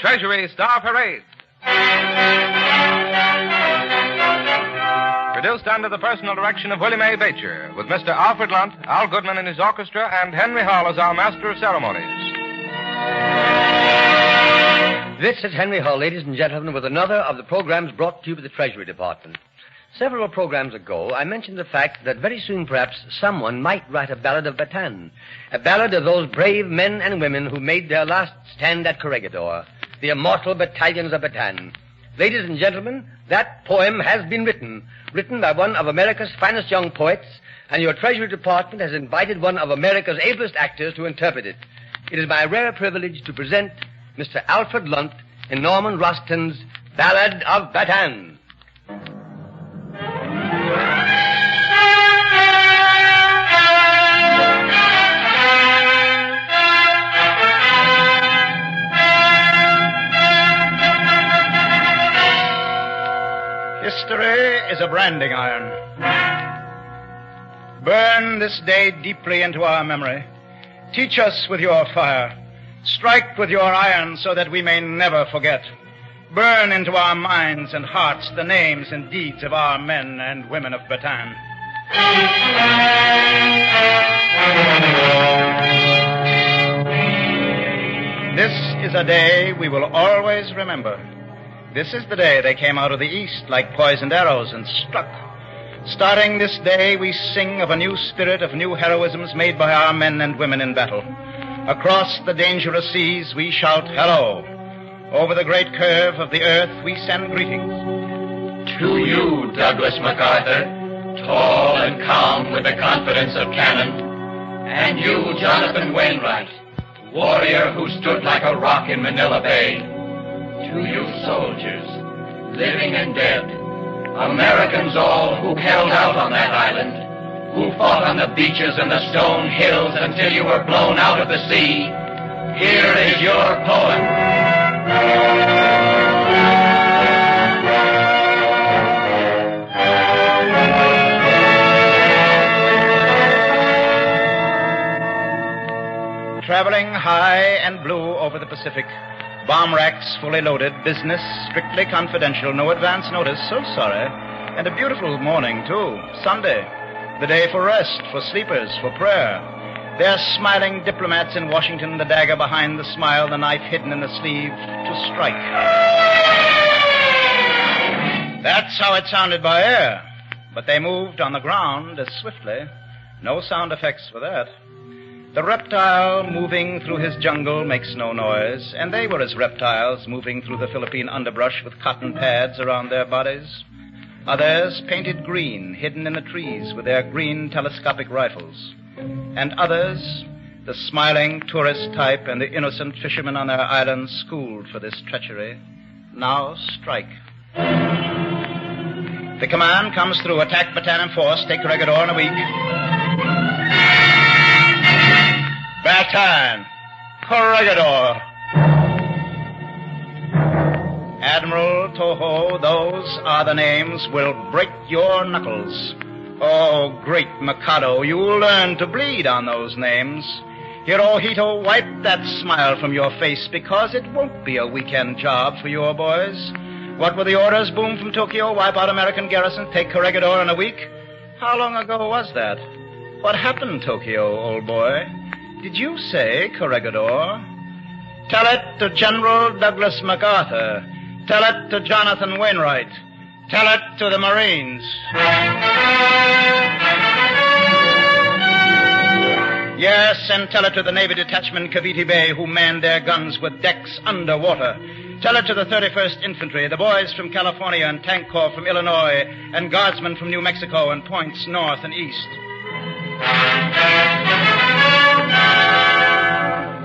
Treasury Star Parade. Produced under the personal direction of William A. Beecher, with Mr. Alfred Lunt, Al Goodman and his orchestra, and Henry Hall as our master of ceremonies. This is Henry Hall, ladies and gentlemen, with another of the programs brought to you by the Treasury Department. Several programs ago, I mentioned the fact that very soon, perhaps, someone might write a ballad of Bataan. A ballad of those brave men and women who made their last stand at Corregidor, the immortal battalions of Bataan. Ladies and gentlemen, that poem has been written by one of America's finest young poets, and your Treasury Department has invited one of America's ablest actors to interpret it. It is my rare privilege to present Mr. Alfred Lunt in Norman Roston's Ballad of Bataan. History is a branding iron. Burn this day deeply into our memory. Teach us with your fire. Strike with your iron so that we may never forget. Burn into our minds and hearts the names and deeds of our men and women of Bataan. This is a day we will always remember. This is the day they came out of the east like poisoned arrows and struck. Starting this day, we sing of a new spirit, of new heroisms made by our men and women in battle. Across the dangerous seas, we shout hello. Over the great curve of the earth, we send greetings. To you, Douglas MacArthur, tall and calm with the confidence of cannon. And you, Jonathan Wainwright, warrior who stood like a rock in Manila Bay. To you, soldiers, living and dead, Americans all who held out on that island, who fought on the beaches and the stone hills until you were blown out of the sea, here is your poem. Traveling high and blue over the Pacific, bomb racks fully loaded, business strictly confidential, no advance notice, so sorry. And a beautiful morning, too, Sunday, the day for rest, for sleepers, for prayer. There are smiling diplomats in Washington, the dagger behind the smile, the knife hidden in the sleeve, to strike. That's how it sounded by air. But they moved on the ground as swiftly. No sound effects for that. The reptile moving through his jungle makes no noise, and they were as reptiles moving through the Philippine underbrush with cotton pads around their bodies. Others painted green, hidden in the trees with their green telescopic rifles. And others, the smiling tourist type and the innocent fishermen on their islands schooled for this treachery, now strike. The command comes through, attack Bataan in force, take Corregidor in a week. Bataan, Corregidor. Admiral Toho, those are the names, will break your knuckles. Oh, great Mikado, you'll learn to bleed on those names. Hirohito, wipe that smile from your face, because it won't be a weekend job for your boys. What were the orders? Boom from Tokyo, wipe out American garrison, take Corregidor in a week? How long ago was that? What happened, Tokyo, old boy? Did you say Corregidor? Tell it to General Douglas MacArthur. Tell it to Jonathan Wainwright. Tell it to the Marines. Yes, and tell it to the Navy Detachment Cavite Bay who manned their guns with decks underwater. Tell it to the 31st Infantry, the boys from California and Tank Corps from Illinois, and guardsmen from New Mexico and points north and east.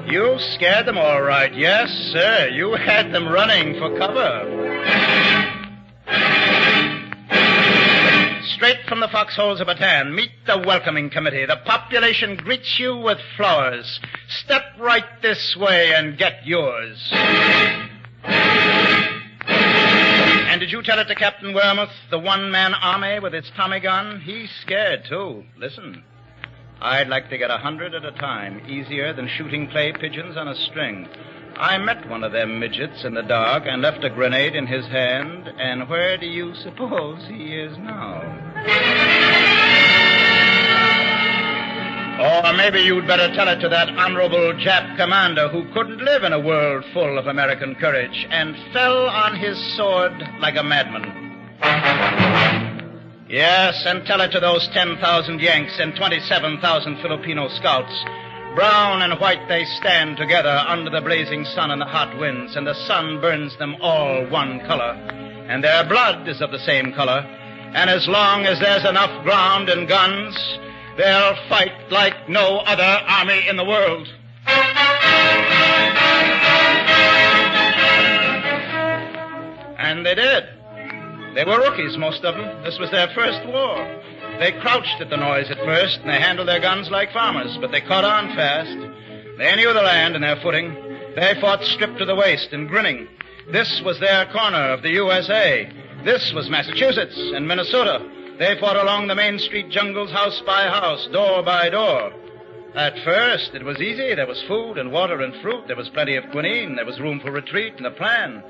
You scared them all right. Yes, sir. You had them running for cover. Straight from the foxholes of Bataan, meet the welcoming committee. The population greets you with flowers. Step right this way and get yours. And did you tell it to Captain Wormuth, the one-man army with its Tommy gun? He's scared, too. Listen. I'd like to get 100 at a time, easier than shooting clay pigeons on a string. I met one of them midgets in the dark and left a grenade in his hand, and where do you suppose he is now? Or maybe you'd better tell it to that honorable Jap commander who couldn't live in a world full of American courage and fell on his sword like a madman. Yes, and tell it to those 10,000 Yanks and 27,000 Filipino scouts. Brown and white they stand together under the blazing sun and the hot winds, and the sun burns them all one color. And their blood is of the same color. And as long as there's enough ground and guns, they'll fight like no other army in the world. And they did. They were rookies, most of them. This was their first war. They crouched at the noise at first, and they handled their guns like farmers, but they caught on fast. They knew the land and their footing. They fought stripped to the waist and grinning. This was their corner of the USA. This was Massachusetts and Minnesota. They fought along the Main Street jungles, house by house, door by door. At first, it was easy. There was food and water and fruit. There was plenty of quinine. There was room for retreat and a plan.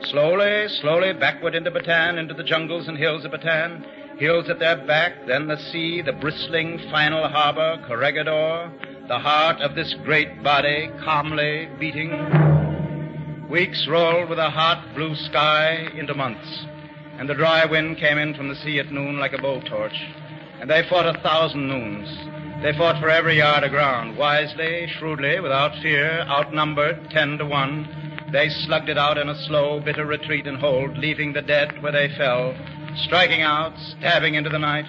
Slowly, slowly, backward into Bataan, into the jungles and hills of Bataan. Hills at their back, then the sea, the bristling final harbor, Corregidor, the heart of this great body, calmly beating. Weeks rolled with a hot blue sky into months, and the dry wind came in from the sea at noon like a blowtorch. And they fought 1,000 noons. They fought for every yard of ground, wisely, shrewdly, without fear, outnumbered 10 to 1. They slugged it out in a slow, bitter retreat and hold, leaving the dead where they fell, striking out, stabbing into the night,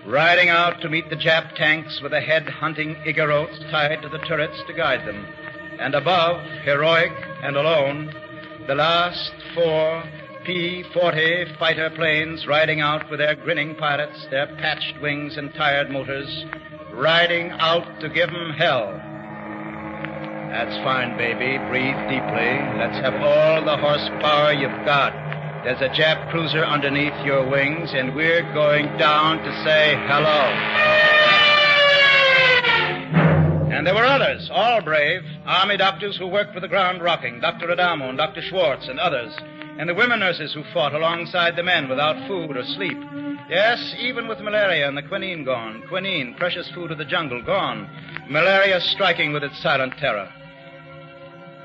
riding out to meet the Jap tanks with the head-hunting Igorots tied to the turrets to guide them. And above, heroic and alone, the last 4 P-40 fighter planes riding out with their grinning pilots, their patched wings and tired motors, riding out to give 'em hell. That's fine, baby. Breathe deeply. Let's have all the horsepower you've got. There's a Jap cruiser underneath your wings, and we're going down to say hello. And there were others, all brave, army doctors who worked with the ground rocking, Dr. Adamo and Dr. Schwartz and others, and the women nurses who fought alongside the men without food or sleep. Yes, even with malaria and the quinine gone. Quinine, precious food of the jungle, gone. Malaria striking with its silent terror.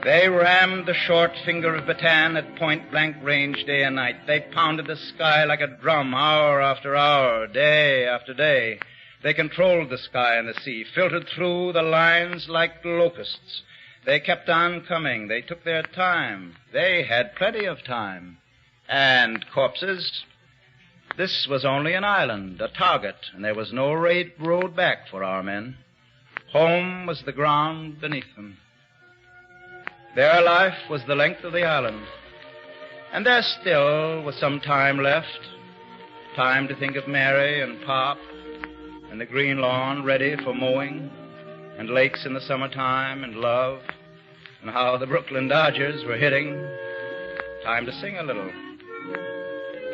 They rammed the short finger of Bataan at point-blank range day and night. They pounded the sky like a drum hour after hour, day after day. They controlled the sky and the sea, filtered through the lines like locusts. They kept on coming. They took their time. They had plenty of time. And corpses. This was only an island, a target, and there was no road back for our men. Home was the ground beneath them. Their life was the length of the island. And there still was some time left. Time to think of Mary and Pop and the green lawn ready for mowing and lakes in the summertime and love and how the Brooklyn Dodgers were hitting. Time to sing a little.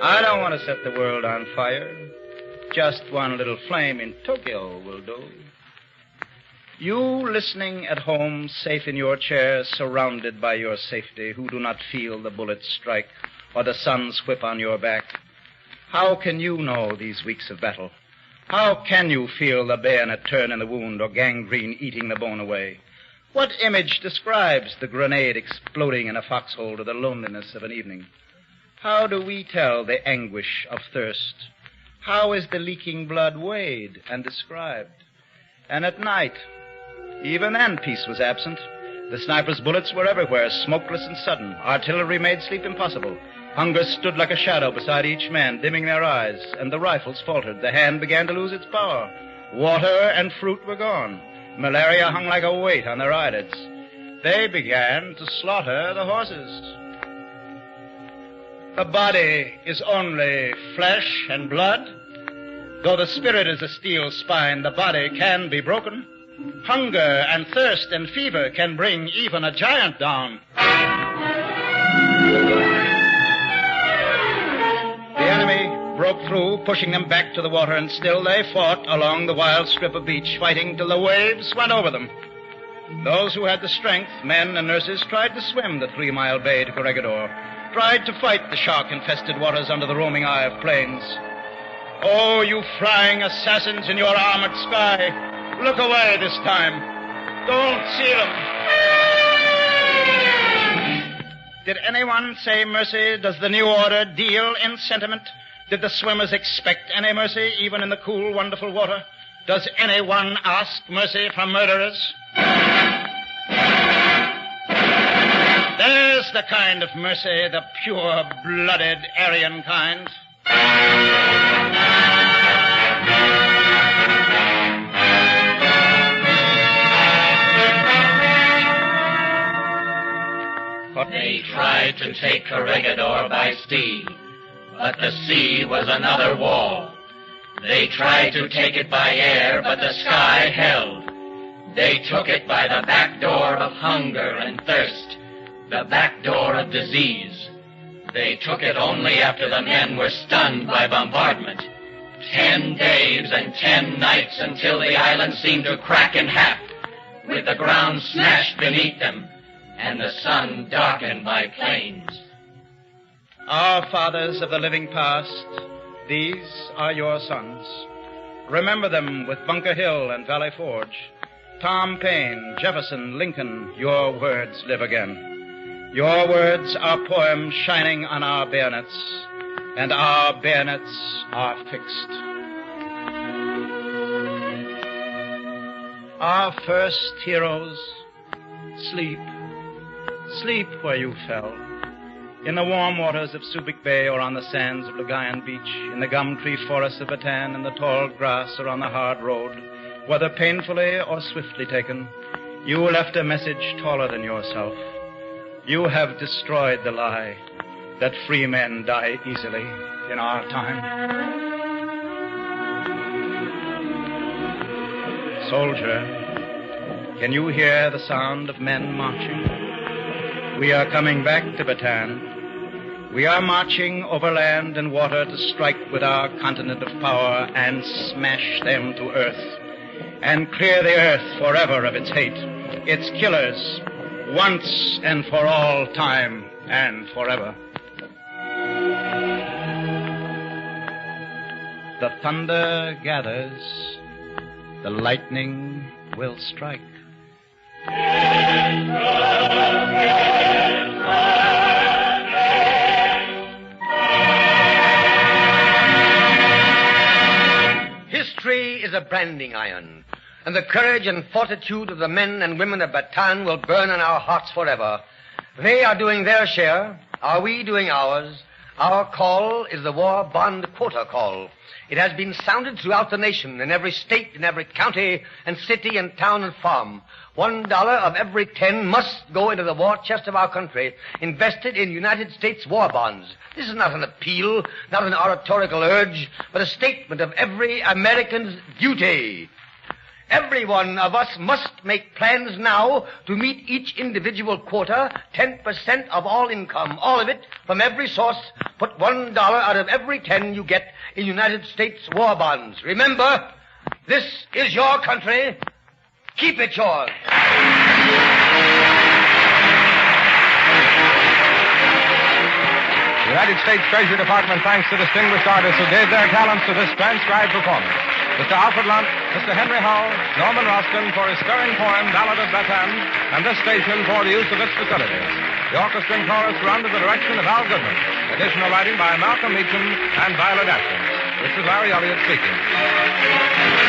I don't want to set the world on fire. Just one little flame in Tokyo will do. You listening at home, safe in your chair, surrounded by your safety, who do not feel the bullets strike or the sun's whip on your back, how can you know these weeks of battle? How can you feel the bayonet turn in the wound or gangrene eating the bone away? What image describes the grenade exploding in a foxhole to the loneliness of an evening? How do we tell the anguish of thirst? How is the leaking blood weighed and described? And at night, even then, peace was absent. The sniper's bullets were everywhere, smokeless and sudden. Artillery made sleep impossible. Hunger stood like a shadow beside each man, dimming their eyes, and the rifles faltered. The hand began to lose its power. Water and fruit were gone. Malaria hung like a weight on their eyelids. They began to slaughter the horses. The body is only flesh and blood. Though the spirit is a steel spine, the body can be broken. Hunger and thirst and fever can bring even a giant down. The enemy broke through, pushing them back to the water, and still they fought along the wild strip of beach, fighting till the waves went over them. Those who had the strength, men and nurses, tried to swim the 3-mile bay to Corregidor, tried to fight the shark-infested waters under the roaming eye of planes. Oh, you flying assassins in your armored sky, look away this time. Don't see them. Did anyone say mercy? Does the new order deal in sentiment? Did the swimmers expect any mercy, even in the cool, wonderful water? Does anyone ask mercy from murderers? There's the kind of mercy, the pure-blooded Aryan kind. They tried to take Corregidor by sea, but the sea was another wall. They tried to take it by air, but the sky held. They took it by the back door of hunger and thirst, the back door of disease. They took it only after the men were stunned by bombardment. 10 days and 10 nights until the island seemed to crack in half, with the ground smashed beneath them and the sun darkened by planes. Our fathers of the living past, these are your sons. Remember them with Bunker Hill and Valley Forge. Tom Paine, Jefferson, Lincoln, your words live again. Your words are poems shining on our bayonets, and our bayonets are fixed. Our first heroes, sleep. Sleep where you fell. In the warm waters of Subic Bay or on the sands of Lugayan Beach, in the gum tree forests of Bataan and the tall grass or on the hard road, whether painfully or swiftly taken, you left a message taller than yourself. You have destroyed the lie that free men die easily in our time. Soldier, can you hear the sound of men marching? We are coming back to Bataan. We are marching over land and water to strike with our continent of power and smash them to earth and clear the earth forever of its hate, its killers, once and for all time and forever. The thunder gathers, the lightning will strike. History is a branding iron, and the courage and fortitude of the men and women of Bataan will burn in our hearts forever. They are doing their share. Are we doing ours? Our call is the war bond quota call. It has been sounded throughout the nation, in every state, in every county and city and town and farm. $1 of every 10 must go into the war chest of our country, invested in United States war bonds. This is not an appeal, not an oratorical urge, but a statement of every American's duty. Every one of us must make plans now to meet each individual quota, 10% of all income, all of it, from every source. Put $1 out of every 10 you get in United States war bonds. Remember, this is your country. Keep it yours. The United States Treasury Department thanks the distinguished artists who gave their talents to this transcribed performance. Mr. Alfred Lunt, Mr. Henry Hall, Norman Roskin for his stirring poem, Ballad of Bataan, and this station for the use of its facilities. The orchestra and chorus were under the direction of Al Goodman. Additional writing by Malcolm Meacham and Violet Atkins. This is Larry Elliott speaking.